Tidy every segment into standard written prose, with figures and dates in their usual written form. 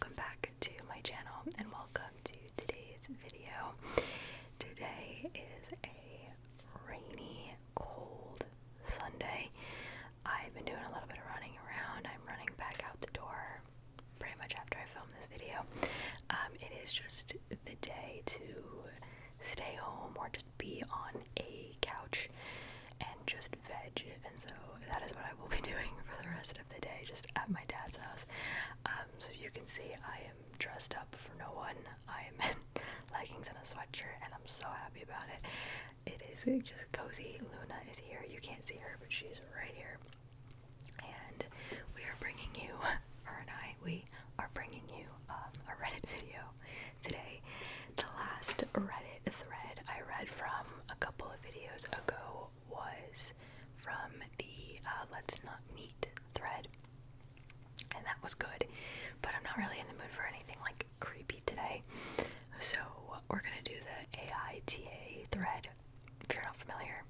welcome back to my channel and welcome to today's video. Today is a rainy, cold Sunday. I've been doing a little bit of running around. I'm running back out the door pretty much after I film this video. It is just the day to stay home or just be on a couch and just veg, and so that is what I will be doing for the rest of the day, just at my dad's house. So you can see I am dressed up for no one. I am in leggings and a sweatshirt, and I'm so happy about it. It is just cozy. Luna is here. You can't see her, but she's right here. And we are bringing you, we are bringing you a Reddit video today. The last Reddit thread I read from a couple of videos ago was from the Let's Not Meet thread, and that was good, but I'm not really in the mood for anything like creepy today, so we're gonna do the AITA thread. If you're not familiar,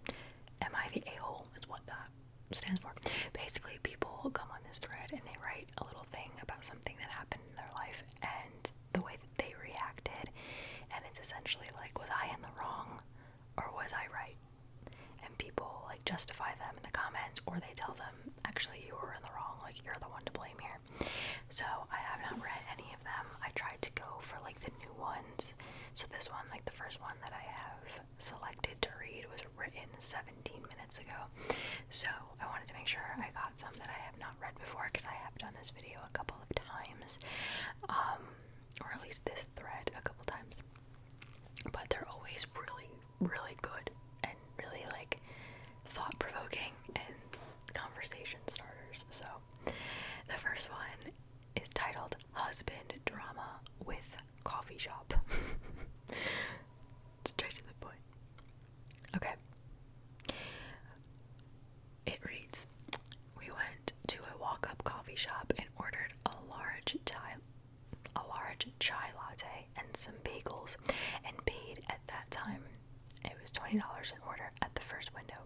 am I the a-hole is what that stands for. Basically, people come on this thread and they write a little thing about something that happened in their life and the way that they reacted, and it's essentially like, was I in the wrong or was I right? And people like justify them in the comments, or they tell them, actually you were in the wrong, like you're the one to blame here. So I have not read any of them. I tried to go for like the new ones. So this one, like the first one that I have selected to read, was written 17 minutes ago. So I wanted to make sure I got some that I have not read before, because I have done this video a couple of times, or at least this thread a couple times. But they're always really, really good and really like thought-provoking and conversation starters. So the first one is titled Husband Drama with Coffee Shop. Straight to the point. Okay. It reads, we went to a walk-up coffee shop and ordered a large chai latte and some bagels, and paid at that time. It was $20 an order at the first window.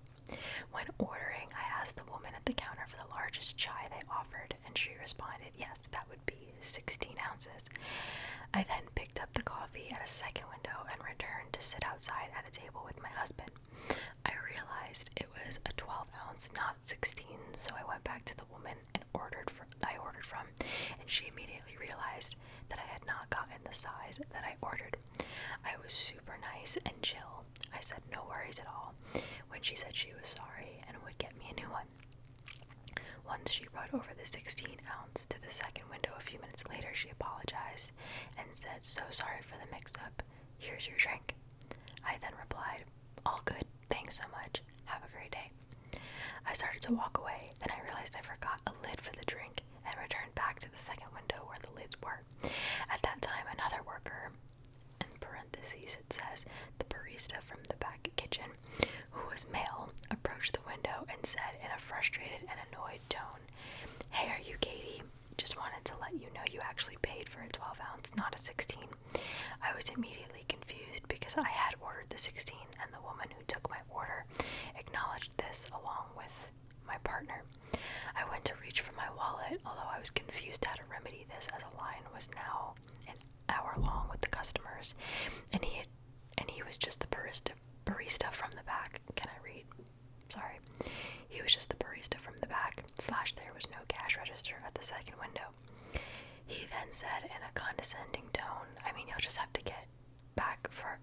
When ordering, I asked the woman at the counter for the largest chai they offered, and she responded, yes, that would be 16 ounces. I then picked up the coffee at a second window and returned to sit outside at a table with my husband. I realized it was a 12 ounce, not 16, so I went back to the woman and I ordered from, and she immediately realized that I had not gotten the size that I ordered. I was super nice and chill. I said no worries at all, when she said she was sorry and would get me a new one. Once she brought over the 16 ounce to the second window a few minutes later, she apologized and said, so sorry for the mix-up. Here's your drink. I then replied, all good, thanks so much. Have a great day. I started to walk away, then I realized I forgot a lid for the drink and returned back to the second window where the lids were. At that time, another worker, in parentheses it says the barista from the back kitchen, who was male, approached the window and said in a frustrated and annoyed tone, hey, are you Katie? Just wanted to let you know you actually paid for a 12 ounce, not a 16. I was immediately confused because I had ordered the 16, and the woman who took my order acknowledged this along with my partner. I went to reach for my wallet, although I was confused how to remedy this, as a line was now an hour long with the customers, and he was just the barista from the back. Can I read? Sorry. He was just the barista from the back, / there was no cash register at the second window. He then said in a condescending tone, I mean, you'll just have to get back for...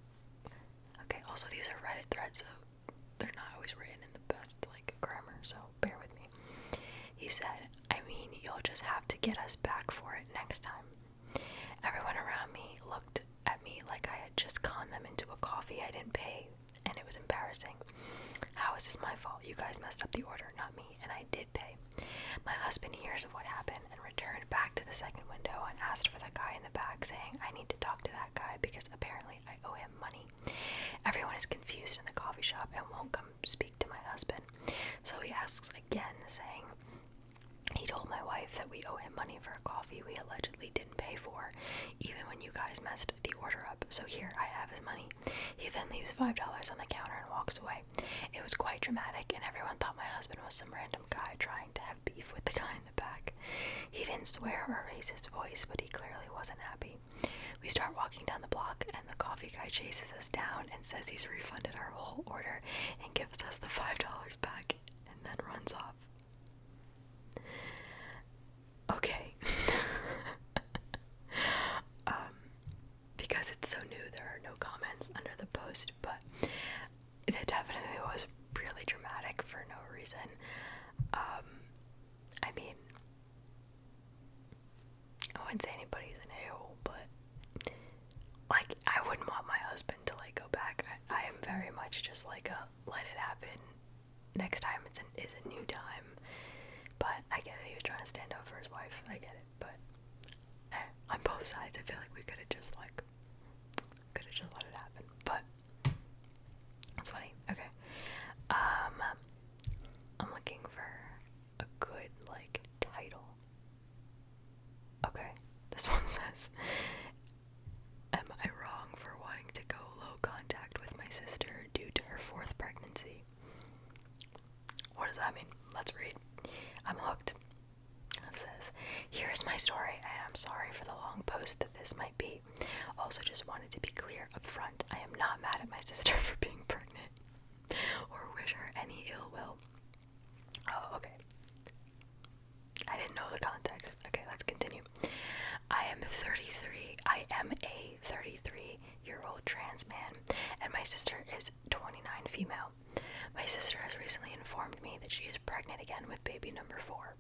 Okay, also these are Reddit threads, so they're not always written in the best, like, grammar, so bear with me. He said, I mean, you'll just have to get us back for it next time. Everyone around me looked at me like I had just conned them into a coffee I didn't pay, and it was embarrassing. How is this my fault? You guys messed up the order, not me, and I did pay. My husband hears of what happened and returned back to the second window and asked for the guy in the back, saying, I need to talk to that guy because apparently I owe him money. Everyone is confused in the coffee shop and won't come speak to my husband. So he asks again, saying, he told my wife that we owe him money for a coffee we allegedly didn't pay for, even when you guys messed the order up, so here I have his money. He then leaves $5 on the counter and walks away. It was quite dramatic, and everyone thought my husband was some random guy trying to have beef with the guy in the back. He didn't swear or raise his voice, but he clearly wasn't happy. We start walking down the block, and the coffee guy chases us down and says he's refunded our whole order and gives us the $5 back, and then runs off. Okay. Because it's so new, there are no comments under the post, but it definitely was really dramatic for no reason. I mean, I wouldn't say anybody's an a-hole, but like, I wouldn't want my husband to like go back. I am very much just like a let it happen. Next time is a new time. But I get it, he was trying to stand up for his wife. I get it, but on both sides, I feel like we could have just let it happen. But it's funny. Okay. I'm looking for a good like title. Okay. This one says, am I wrong for wanting to go low contact with my sister due to her 4th pregnancy? What does that mean? Let's read. I'm hooked. It says, here is my story, and I'm sorry for the long post that this might be. Also just wanted to be clear up front, I am not mad at my sister for being pregnant, or wish her any ill will. Oh, okay. I didn't know the context. Okay, let's continue. I am a 33-year-old trans man, and my sister is 29 female. My sister has recently informed me that she is pregnant again with baby number 4.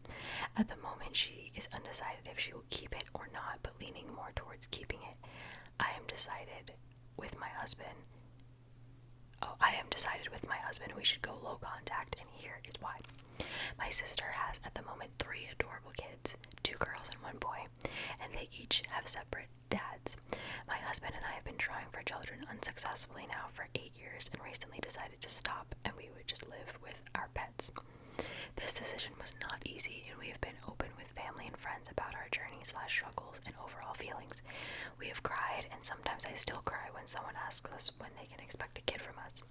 At the moment, she is undecided if she will keep it or not, but leaning more towards keeping it. I am decided with my husband we should go low contact, and here is why. My sister has at the moment 3 adorable kids, 2 girls and 1 boy, and they each have separate dads. My husband and I have been trying for children unsuccessfully now for 8 years and recently decided to stop and we would just live with our pets. This decision was not easy, and we have been open with family and friends about our journey/struggles and overall feelings. We have cried, and sometimes I still cry when someone asks us when they can expect a kid from us.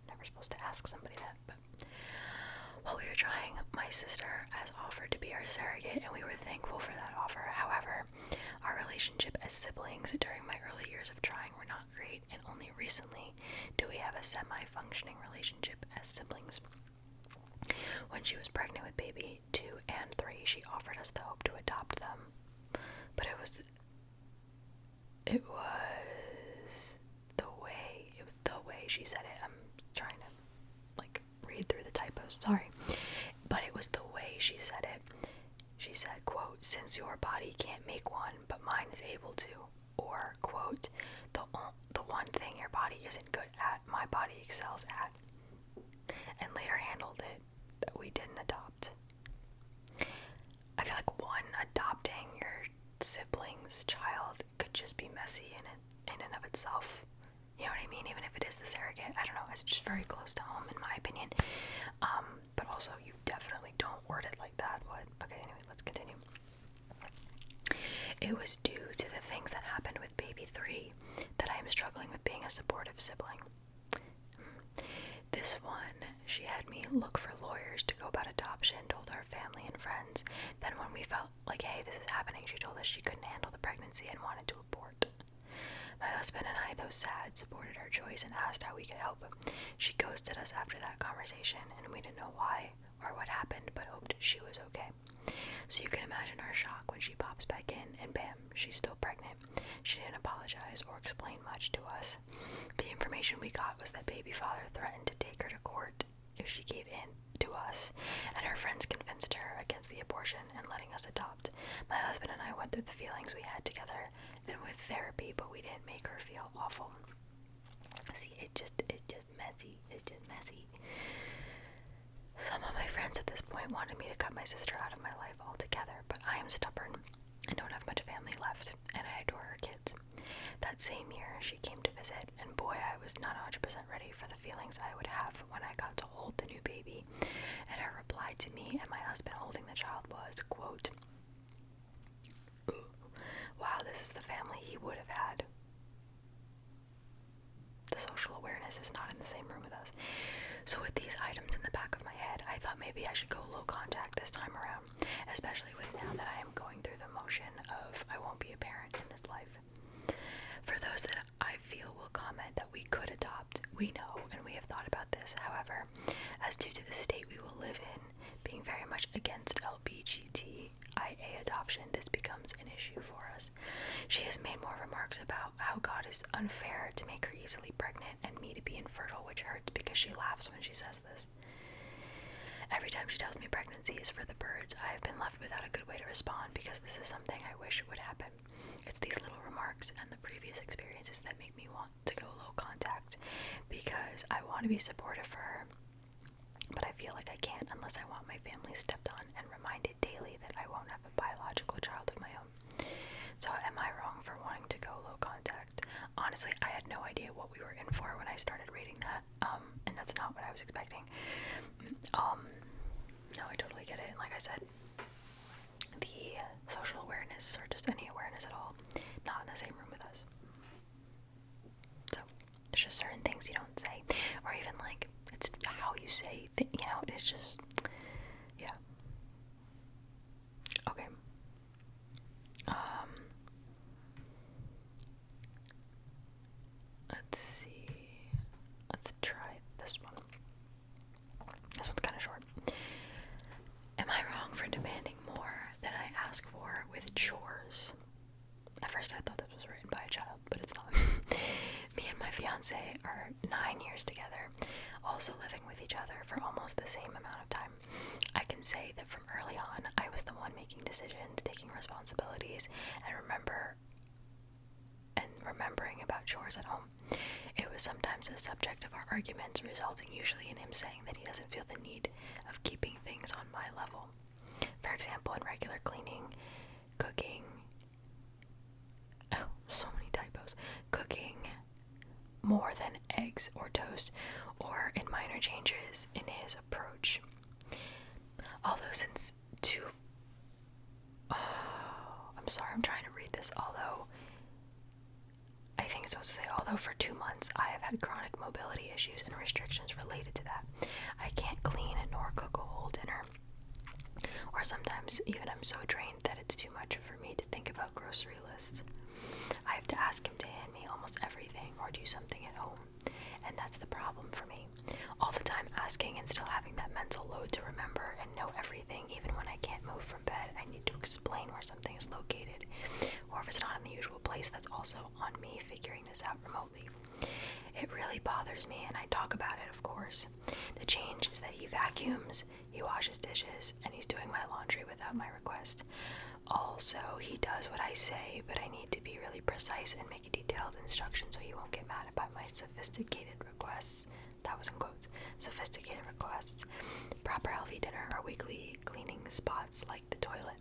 Never supposed to ask somebody that, but while we were trying, my sister has offered to be our surrogate, and we were thankful for that offer. However, our relationship as siblings during my early years of trying were not great, and only recently do we have a semi-functioning relationship as siblings. When she was pregnant with baby 2 and 3, she offered us the hope to adopt them, but it was the way she said it. I'm trying to like read through the typos, sorry, but it was the way she said it. She said, quote, since your body can't make one, but mine is able to, or quote, the one thing your body isn't good at, my body excels at, and later handled it that we didn't adopt. I feel like adopting your sibling's child could just be messy in and of itself. You know what I mean? Even if it is the surrogate, I don't know, it's just very close to home in my opinion. But also you definitely don't word it like that. Okay, anyway, let's continue. It was due to the things that happened with baby 3 that I am struggling with being a supportive sibling. This one, she had me look for lawyers to go about adoption, told our family and friends. Then when we felt like, hey, this is happening, she told us she couldn't handle the pregnancy and wanted to abort. My husband and I, though sad, supported her choice and asked how we could help. She ghosted us after that conversation, and we didn't know why or what happened, but hoped she was okay. So you can imagine our shock when she pops back in, and bam, she's still pregnant. She didn't apologize or explain much to us. The information we got was that baby father threatened to take her to court if she gave in to us, and her friends convinced her against the abortion and letting us adopt. My husband and I went through the feelings we had together and with therapy, but we didn't make her feel awful. See, it's just messy. It's just messy. Some of my friends at this point wanted me to cut my sister out of my life altogether, but I am stubborn and don't have much family left, and I adore her kids. That same year, she came to visit, and boy, I was not 100% ready for the feelings I would have when I got to hold the new baby, and her reply to me and my husband holding the child was, quote, wow, this is the family he would have had. The social awareness is not in the same room with us. So with these items in the back of my head, I thought maybe I should go low contact this time around, especially with now that I am going through the We know and we have thought about this. However, as due to the state we will live in being very much against LGBTIA adoption, this becomes an issue for us. She has made more remarks about how God is unfair to make her easily pregnant and me to be infertile, which hurts because she laughs when she says this. Every time she tells me pregnancy is for the birds, I have been left without a good way to respond because this is something I wish would happen. It's these little remarks and the previous experiences that make me want to go low contact because I want to be supportive for her, but I feel like I can't unless I want my family stepped on and reminded daily that I won't have a biological child of my own. So am I wrong for wanting to go low contact? Honestly, I had no idea what we were in for when I started reading that, and that's not what I was expecting. No, I totally get it. Like I said, the social awareness, or just any awareness at all, not in the same room with us. So there's just certain things you don't say, or even like it's how you say, it's just, yeah. Okay. Let's see. Let's try this one. This one's kind of short. Am I wrong for demanding more than I ask for with chores? At first I thought this was written by a child, but it's not. Me and my fiance are 9 years together, also living with each other for almost the same amount of time. I can say that from early on, I was the one making decisions, taking responsibilities, and remembering about chores at home. It was sometimes a subject of our arguments, resulting usually in him saying that he doesn't feel the need of keeping things on my level. For example, in regular cleaning, cooking, so many typos, cooking more than eggs or toast, or in minor changes in his approach. Although since I'm trying to read this, although for 2 months I have had chronic mobility issues and restrictions related to that. I can't clean nor cook a whole dinner. Or sometimes even I'm so drained that it's too much for me to think about grocery lists. I have to ask him to hand me almost everything or do something at home. And that's the problem for me. All the time asking and still having that mental load to remember and know everything, even when I can't move from bed, I need to explain where something is located. Or if it's not in the usual place, that's also on me figuring this out remotely. It really bothers me, and I talk about it, of course. The change is that he vacuums, he washes dishes, and he's doing my laundry without my request. Also, he does what I say, but I need to be really precise and make a detailed instruction so he won't get mad about my sophisticated requests. That was in quotes. Sophisticated requests. Proper healthy dinner or weekly cleaning spots like the toilet.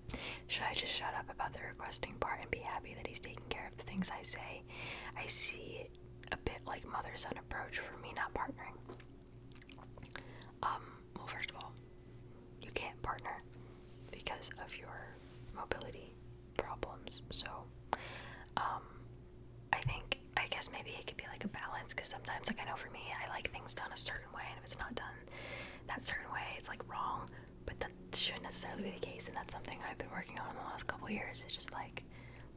Should I just shut up about the requesting part and be happy that he's taking care of the things I say? I see it a bit like mother-son approach for me not partnering. Well, first of all, you can't partner because of your mobility problems, so I guess maybe it could be like a balance, because sometimes, like, I know for me, I like things done a certain way, and if it's not done that certain way, it's like wrong, but that shouldn't necessarily be the case, and that's something I've been working on in the last couple of years. It's just like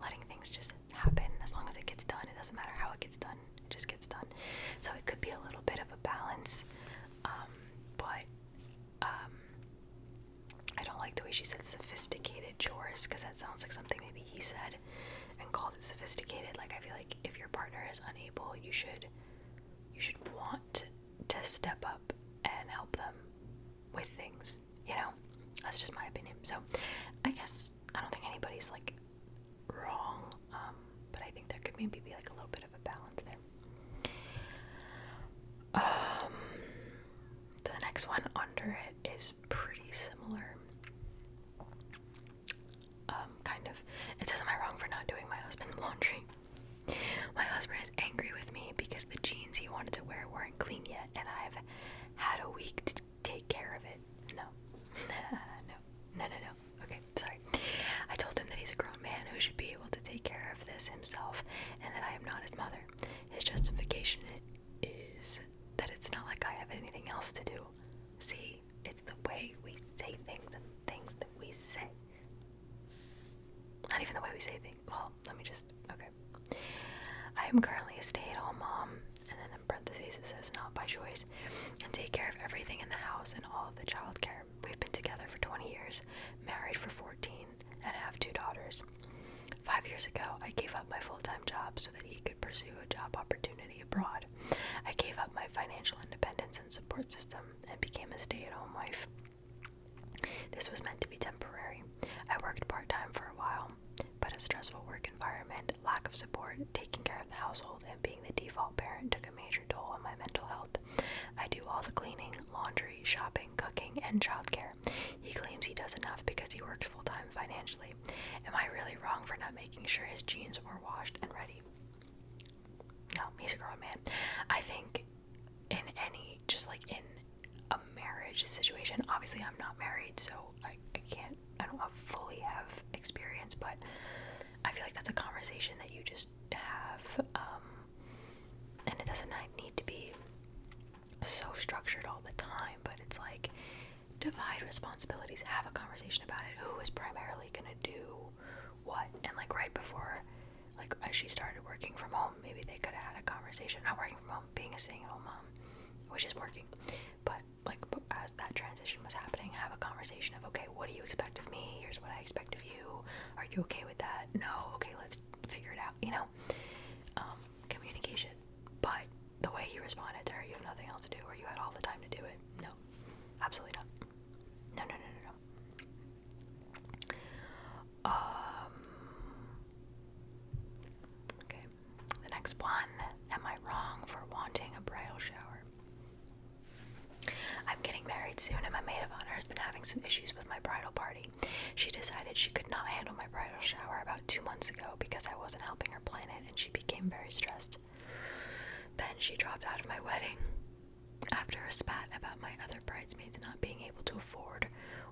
letting things just happen. As long as it gets done, it doesn't matter how it gets done, it just gets done. So it could be a little bit of a balance, but I don't like the way she said sophisticated chores, because that sounds like something maybe he said and called it sophisticated. Like, I feel like if your partner is unable, you should want to step up and help them with things, that's just my opinion. So I guess I don't think anybody's like wrong, but I think there could maybe be like a little bit of a balance there. The next one under it is pretty similar. Kind of. It says, am I wrong for not doing my husband's laundry? My husband is angry with me because the jeans he wanted to wear weren't clean yet, and I've had a week to take care of it. No. No. Okay, sorry. I told him that he's a grown man who should be able to take care of this himself, and that I am not his mother. His justification is that it's not like I have anything else to do. See, it's the way we say things and things that we say. Not even the way we say things. Well, okay. I am currently a stay-at-home mom, and then in parentheses it says years ago, I gave up my full-time job so that he could pursue a job opportunity abroad. I gave up my financial independence and support system and became a stay-at-home wife. This was meant to be temporary. I worked part-time for a while, but a stressful work environment, lack of support, taking care of the household, and being the default parent took a major toll on my mental health. I do all the cleaning, laundry, shopping, cooking, and childcare. He claims he does enough because he works full-time financially. Am I really wrong for not making sure his jeans were washed and ready? No, he's a grown man. I think in any, just like in a marriage situation, obviously I'm not married, so I don't fully have experience, but I feel like that's a conversation that you just have, and it doesn't need to be so structured all the time, but it's like, divide responsibilities, have a conversation about it, who is primarily gonna do what, and like right before, like as she started working from home, maybe they could have had a conversation, not working from home, being a stay-at-home mom, which is working, but like as that transition was happening, have a conversation of, okay, what do you expect of me? Here's what I expect of you. Are you okay with that? No. Okay, let's figure it out, communication. But the way he responded to her, you have nothing else to do, or you had all the time to do it. No, absolutely not. No. Okay, the next one. Am I wrong for wanting a bridal shower? I'm getting married soon, and my maid of honor has been having some issues with my bridal party. She decided she could not handle my bridal shower about 2 months ago because I wasn't helping her plan it, and she became very stressed. Then she dropped out of my wedding after a spat about my other bridesmaids not being able to afford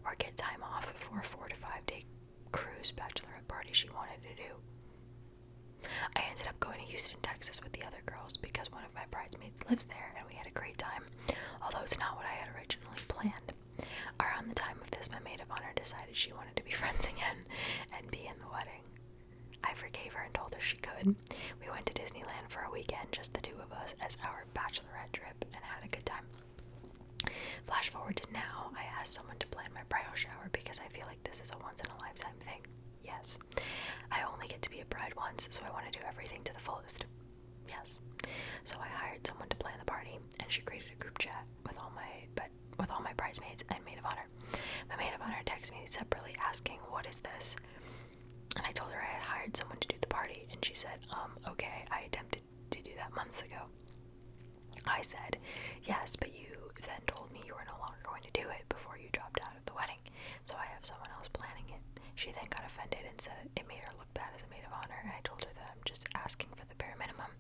or get time off for a 4 to 5 day cruise bachelorette party she wanted to do. I ended up going to Houston, Texas with the other girls because one of my bridesmaids lives there, and we had a great time, although it's not what I had originally planned. Around the time of this, my maid of honor decided she wanted to be friends again and be in the wedding. I forgave her and told her she could. We went to Disneyland for a weekend, just the two of us, as our bachelorette trip, and had a good time. Flash forward to now, I asked someone to plan my bridal shower because I feel like this is a once-in-a-lifetime thing. Yes. I only get to be a bride once, so I want to do everything to the fullest. Yes. So I hired someone to plan the party, and she created a group chat with all my bridesmaids and maid of honor. My maid of honor texted me separately asking, "What is this?" And I told her I had hired someone to do the party, and she said, okay, I attempted to do that months ago. I said, yes, but you then told me you were no longer going to do it before you dropped out of the wedding, so I have someone else planning it. She then got offended and said it made her look bad as a maid of honor, and I told her that I'm just asking for the bare minimum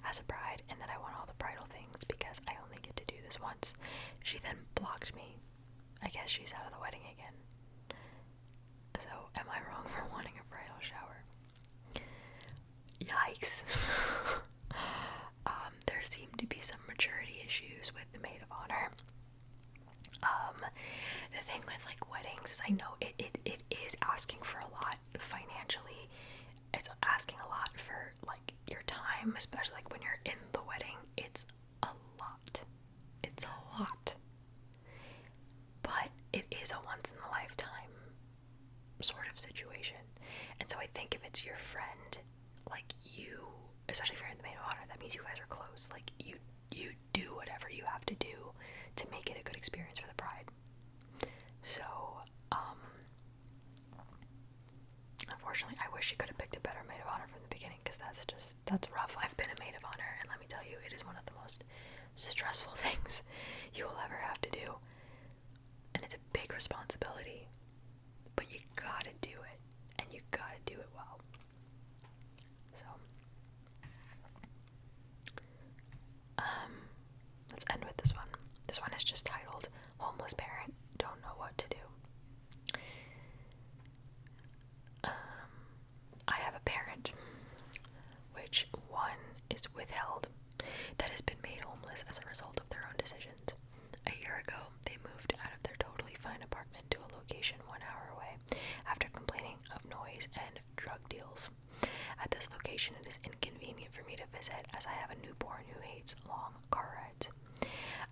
as a bride, and that I want all the bridal things because I only get to do this once. She then blocked me. I guess she's out of the wedding again. So, am I wrong for wanting a bridal shower? Yikes. There seem to be some maturity issues with the maid of honor. The thing with like weddings is, I know it is asking for a lot financially. It's asking a lot for like your time, especially like when you're in the wedding. It's a lot. It's a lot. But it is a once in a lifetime sort of situation. And so I think if it's your friend, like you, especially if you're in the maid of honor, that means you guys are close. Like you do whatever you have to do to make it a good experience for the bride. So, unfortunately, I wish she could have picked a better maid of honor from the beginning, because that's rough. I've been a maid of honor, and let me tell you, it is one of the most stressful things you will ever have to do. And it's a big responsibility, but you gotta do it, and you gotta do it well. So, let's end with this one. This one is just titled, Homeless Parent, Don't Know What to Do. I have a parent, which one is withheld, that has been made homeless as a result of their own decisions. A year ago, they moved out of their totally fine apartment to a location 1 hour away after complaining of noise and drug deals. At this location, it is inconvenient for me to visit as I have a newborn who hates long car rides.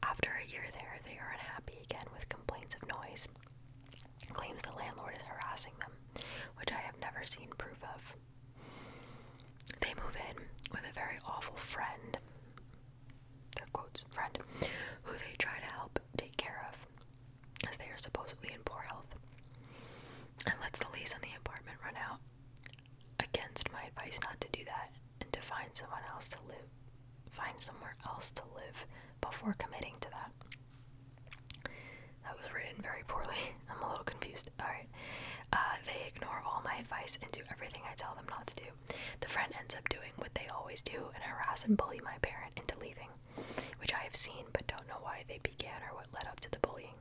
After a year there, they are unhappy again with complaints of noise. Claims the landlord is harassing them, which I have never seen proof of. They move in with a very awful friend, their quotes, friend, who they try to help take care of, as they are supposedly in poor health, and lets the lease on the apartment run out against my advice not to do that and to find somewhere else to live before committing to that. That was written very poorly. I'm a little confused. Alright. They ignore all my advice and do everything I tell them not to do. The friend ends up doing what they always do and harass and bully my parent into leaving, which I have seen but don't know why they began or what led up to the bullying.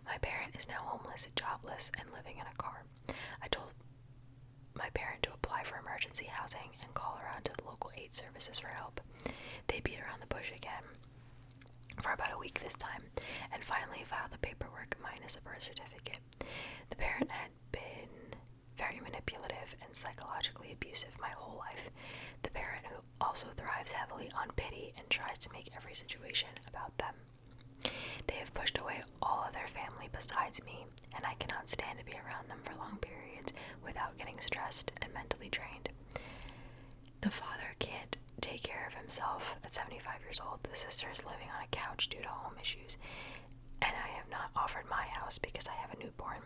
My parent is now homeless, jobless, and living in a car. I told my parent to apply for emergency housing and call around to the local aid services for help. They beat around the bush again for about a week this time, and finally filed the paperwork minus a birth certificate. The parent had been very manipulative and psychologically abusive my whole life. The parent who also thrives heavily on pity and tries to make every situation about them. They have pushed away all of their family besides me, and I cannot stand to be around them for long periods without getting stressed and mentally drained. The father can't take care of himself at 75 years old. The sister is living on a couch due to home issues, and I have not offered my house because I have a newborn.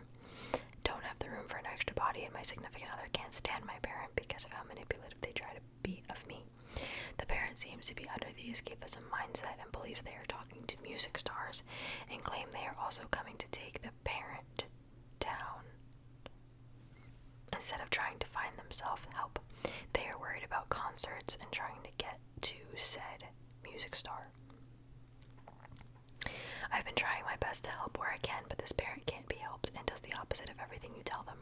Don't have the room for an extra body, and my significant other can't stand my parent because of how manipulative they try to be of me. The parent seems to be under the escapism mindset and believes they are talking to music stars and claim they are also coming to take the parent down instead of trying to find themselves help. They are worried about concerts and trying to get to said music star. I've been trying my best to help where I can, but this parent can't be helped and does the opposite of everything you tell them,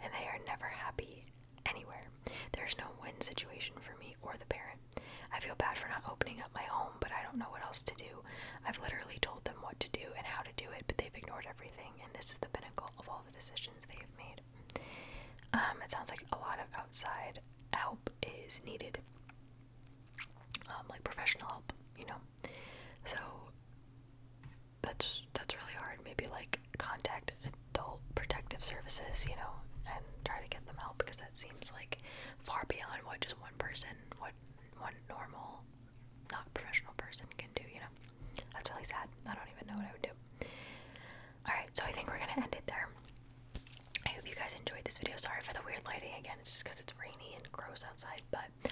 and they are never happy anywhere. There's no win situation for me or the parent. I feel bad for not opening up my home, but I don't know what else to do. I've literally told them what to do and how to do it, but they've ignored everything, and this is the pinnacle of all the decisions they have made. It sounds like a lot of outside help is needed, like professional help, you know. So that's really hard. Maybe like contact adult protective services, you know, and try to get them help, because that seems like far beyond what just one person, what one normal, not professional person can do, you know. That's really sad. I don't even know what I would do. Alright, so I think we're gonna end it there. I hope you guys enjoyed this video. Sorry for the weird lighting again. It's just because it's rainy and gross outside, but